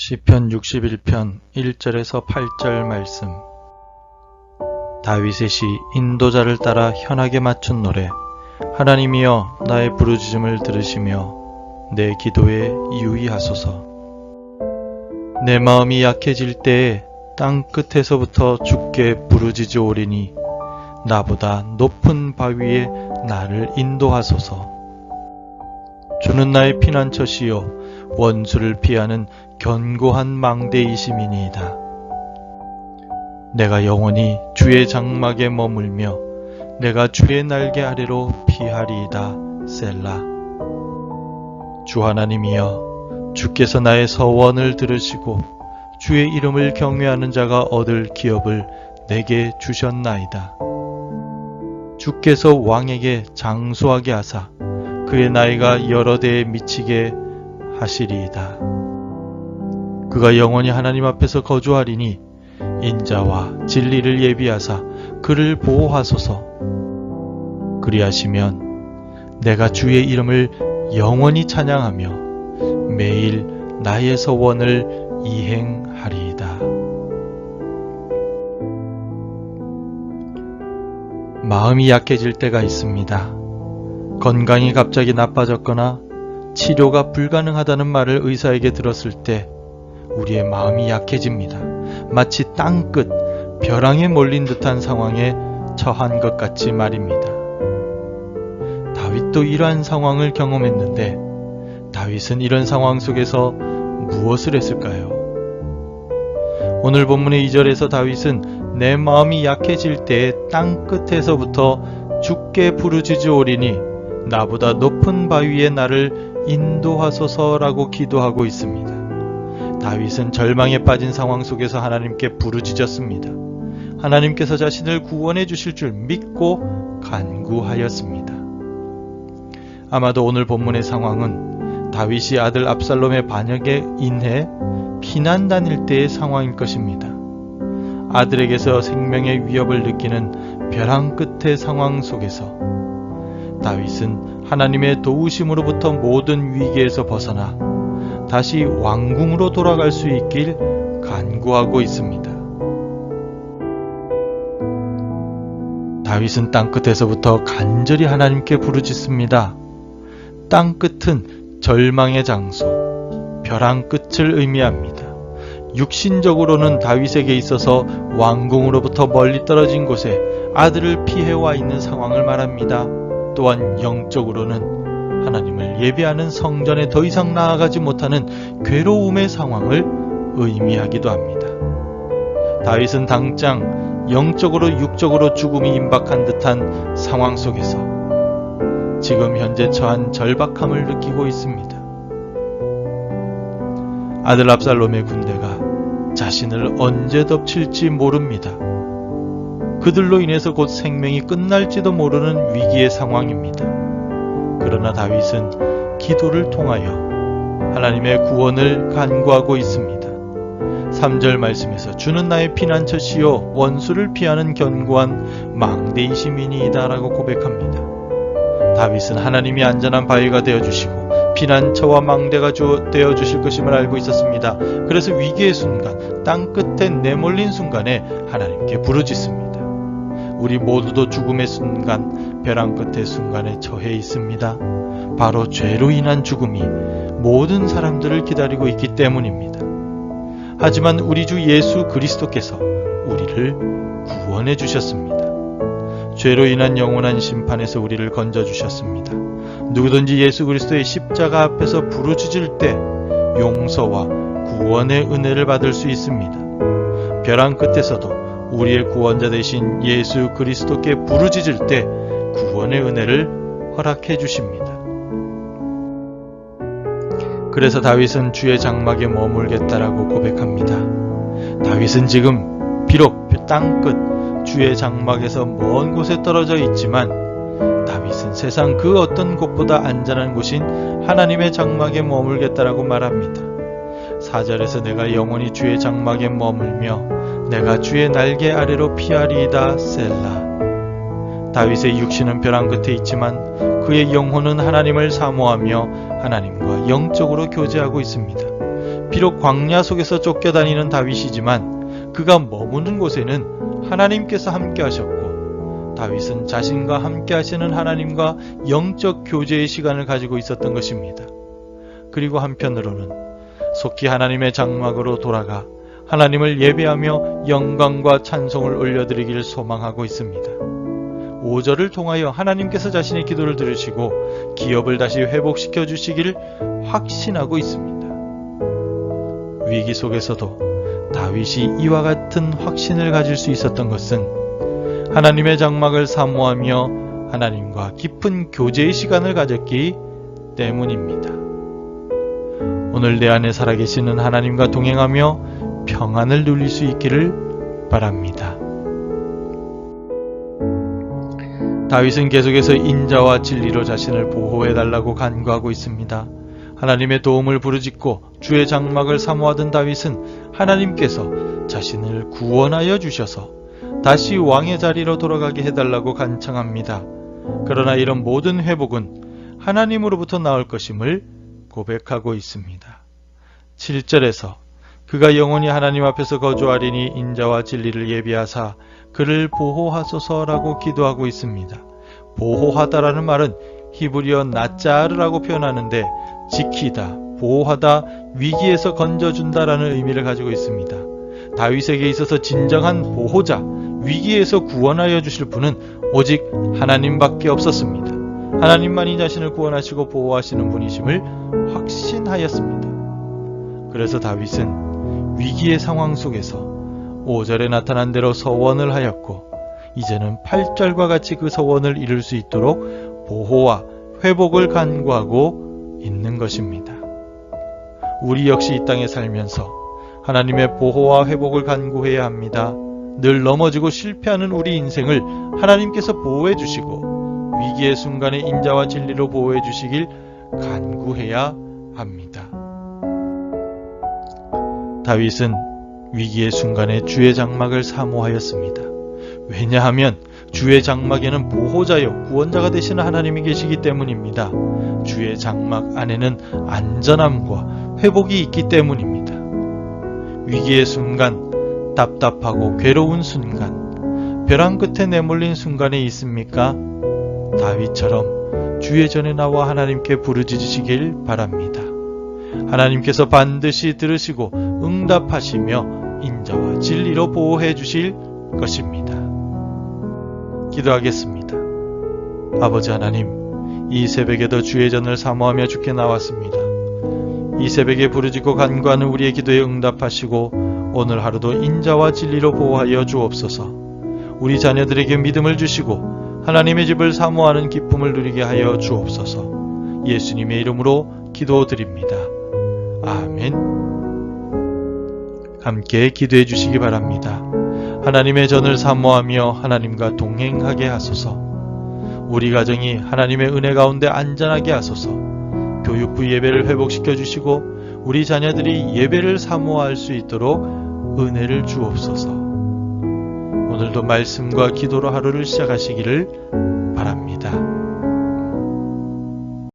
시편 61편 1절에서 8절 말씀. 다윗의 시 인도자를 따라 현악에 맞춘 노래. 하나님이여 나의 부르짖음을 들으시며 내 기도에 유의하소서. 내 마음이 약해질 때에 땅 끝에서부터 주께 부르짖으오리니 나보다 높은 바위에 나를 인도하소서. 주는 나의 피난처시요 원수를 피하는 견고한 망대이심이니이다. 내가 영원히 주의 장막에 머물며 내가 주의 날개 아래로 피하리이다. 셀라. 주 하나님이여 주께서 나의 서원을 들으시고 주의 이름을 경외하는 자가 얻을 기업을 내게 주셨나이다. 주께서 왕에게 장수하게 하사 그의 나이가 여러 대에 미치게 하시리이다. 그가 영원히 하나님 앞에서 거주하리니 인자와 진리를 예비하사 그를 보호하소서. 그리하시면 내가 주의 이름을 영원히 찬양하며 매일 나의 서원을 이행하리이다. 마음이 약해질 때가 있습니다. 건강이 갑자기 나빠졌거나 치료가 불가능하다는 말을 의사에게 들었을 때 우리의 마음이 약해집니다. 마치 땅끝, 벼랑에 몰린 듯한 상황에 처한 것 같이 말입니다. 다윗도 이러한 상황을 경험했는데 다윗은 이런 상황 속에서 무엇을 했을까요? 오늘 본문의 2절에서 다윗은 내 마음이 약해질 때에 땅끝에서부터 주께 부르짖으오리니 나보다 높은 바위에 나를 인도하소서라고 기도하고 있습니다. 다윗은 절망에 빠진 상황 속에서 하나님께 부르짖었습니다. 하나님께서 자신을 구원해 주실 줄 믿고 간구하였습니다. 아마도 오늘 본문의 상황은 다윗이 아들 압살롬의 반역에 인해 피난 다닐 때의 상황일 것입니다. 아들에게서 생명의 위협을 느끼는 벼랑 끝의 상황 속에서 다윗은 하나님의 도우심으로부터 모든 위기에서 벗어나 다시 왕궁으로 돌아갈 수 있길 간구하고 있습니다. 다윗은 땅끝에서부터 간절히 하나님께 부르짖습니다. 땅끝은 절망의 장소, 벼랑 끝을 의미합니다. 육신적으로는 다윗에게 있어서 왕궁으로부터 멀리 떨어진 곳에 아들을 피해와 있는 상황을 말합니다. 또한 영적으로는 하나님을 예배하는 성전에 더 이상 나아가지 못하는 괴로움의 상황을 의미하기도 합니다. 다윗은 당장 영적으로 육적으로 죽음이 임박한 듯한 상황 속에서 지금 현재 처한 절박함을 느끼고 있습니다. 아들 압살롬의 군대가 자신을 언제 덮칠지 모릅니다. 그들로 인해서 곧 생명이 끝날지도 모르는 위기의 상황입니다. 그러나 다윗은 기도를 통하여 하나님의 구원을 간구하고 있습니다. 3절 말씀에서 주는 나의 피난처시요 원수를 피하는 견고한 망대이심이니이다 라고 고백합니다. 다윗은 하나님이 안전한 바위가 되어주시고 피난처와 망대가 되어주실 것임을 알고 있었습니다. 그래서 위기의 순간, 땅끝에 내몰린 순간에 하나님께 부르짖습니다. 우리 모두도 죽음의 순간, 벼랑 끝의 순간에 처해 있습니다. 바로 죄로 인한 죽음이 모든 사람들을 기다리고 있기 때문입니다. 하지만 우리 주 예수 그리스도께서 우리를 구원해 주셨습니다. 죄로 인한 영원한 심판에서 우리를 건져 주셨습니다. 누구든지 예수 그리스도의 십자가 앞에서 부르짖을 때 용서와 구원의 은혜를 받을 수 있습니다. 벼랑 끝에서도 우리의 구원자 되신 예수 그리스도께 부르짖을 때 구원의 은혜를 허락해 주십니다. 그래서 다윗은 주의 장막에 머물겠다라고 고백합니다. 다윗은 지금 비록 땅끝 주의 장막에서 먼 곳에 떨어져 있지만 다윗은 세상 그 어떤 곳보다 안전한 곳인 하나님의 장막에 머물겠다라고 말합니다. 4절에서 내가 영원히 주의 장막에 머물며 내가 주의 날개 아래로 피하리이다. 셀라. 다윗의 육신은 벼랑 끝에 있지만 그의 영혼은 하나님을 사모하며 하나님과 영적으로 교제하고 있습니다. 비록 광야 속에서 쫓겨다니는 다윗이지만 그가 머무는 곳에는 하나님께서 함께 하셨고 다윗은 자신과 함께 하시는 하나님과 영적 교제의 시간을 가지고 있었던 것입니다. 그리고 한편으로는 속히 하나님의 장막으로 돌아가 하나님을 예배하며 영광과 찬송을 올려드리기를 소망하고 있습니다. 5절을 통하여 하나님께서 자신의 기도를 들으시고 기업을 다시 회복시켜 주시기를 확신하고 있습니다. 위기 속에서도 다윗이 이와 같은 확신을 가질 수 있었던 것은 하나님의 장막을 사모하며 하나님과 깊은 교제의 시간을 가졌기 때문입니다. 오늘 내 안에 살아계시는 하나님과 동행하며 평안을 누릴 수 있기를 바랍니다. 다윗은 계속해서 인자와 진리로 자신을 보호해달라고 간구하고 있습니다. 하나님의 도움을 부르짖고 주의 장막을 사모하던 다윗은 하나님께서 자신을 구원하여 주셔서 다시 왕의 자리로 돌아가게 해달라고 간청합니다. 그러나 이런 모든 회복은 하나님으로부터 나올 것임을 고백하고 있습니다. 7절에서 그가 영원히 하나님 앞에서 거주하리니 인자와 진리를 예비하사 그를 보호하소서라고 기도하고 있습니다. 보호하다라는 말은 히브리어 나짜르라고 표현하는데 지키다, 보호하다, 위기에서 건져준다라는 의미를 가지고 있습니다. 다윗에게 있어서 진정한 보호자, 위기에서 구원하여 주실 분은 오직 하나님밖에 없었습니다. 하나님만이 자신을 구원하시고 보호하시는 분이심을 확신하였습니다. 그래서 다윗은 위기의 상황 속에서 5절에 나타난 대로 서원을 하였고 이제는 8절과 같이 그 서원을 이룰 수 있도록 보호와 회복을 간구하고 있는 것입니다. 우리 역시 이 땅에 살면서 하나님의 보호와 회복을 간구해야 합니다. 늘 넘어지고 실패하는 우리 인생을 하나님께서 보호해 주시고 위기의 순간에 인자와 진리로 보호해 주시길 간구해야 합니다. 다윗은 위기의 순간에 주의 장막을 사모하였습니다. 왜냐하면 주의 장막에는 보호자요 구원자가 되시는 하나님이 계시기 때문입니다. 주의 장막 안에는 안전함과 회복이 있기 때문입니다. 위기의 순간, 답답하고 괴로운 순간, 벼랑 끝에 내몰린 순간에 있습니까? 다윗처럼 주의 전에 나와 하나님께 부르짖으시길 바랍니다. 하나님께서 반드시 들으시고 응답하시며 인자와 진리로 보호해 주실 것입니다. 기도하겠습니다. 아버지 하나님, 이 새벽에도 주의 전을 사모하며 주께 나왔습니다. 이 새벽에 부르짖고 간구하는 우리의 기도에 응답하시고 오늘 하루도 인자와 진리로 보호하여 주옵소서. 우리 자녀들에게 믿음을 주시고 하나님의 집을 사모하는 기쁨을 누리게 하여 주옵소서. 예수님의 이름으로 기도드립니다. 아멘. 함께 기도해 주시기 바랍니다. 하나님의 전을 사모하며 하나님과 동행하게 하소서. 우리 가정이 하나님의 은혜 가운데 안전하게 하소서. 교육부 예배를 회복시켜 주시고 우리 자녀들이 예배를 사모할 수 있도록 은혜를 주옵소서. 오늘도 말씀과 기도로 하루를 시작하시기를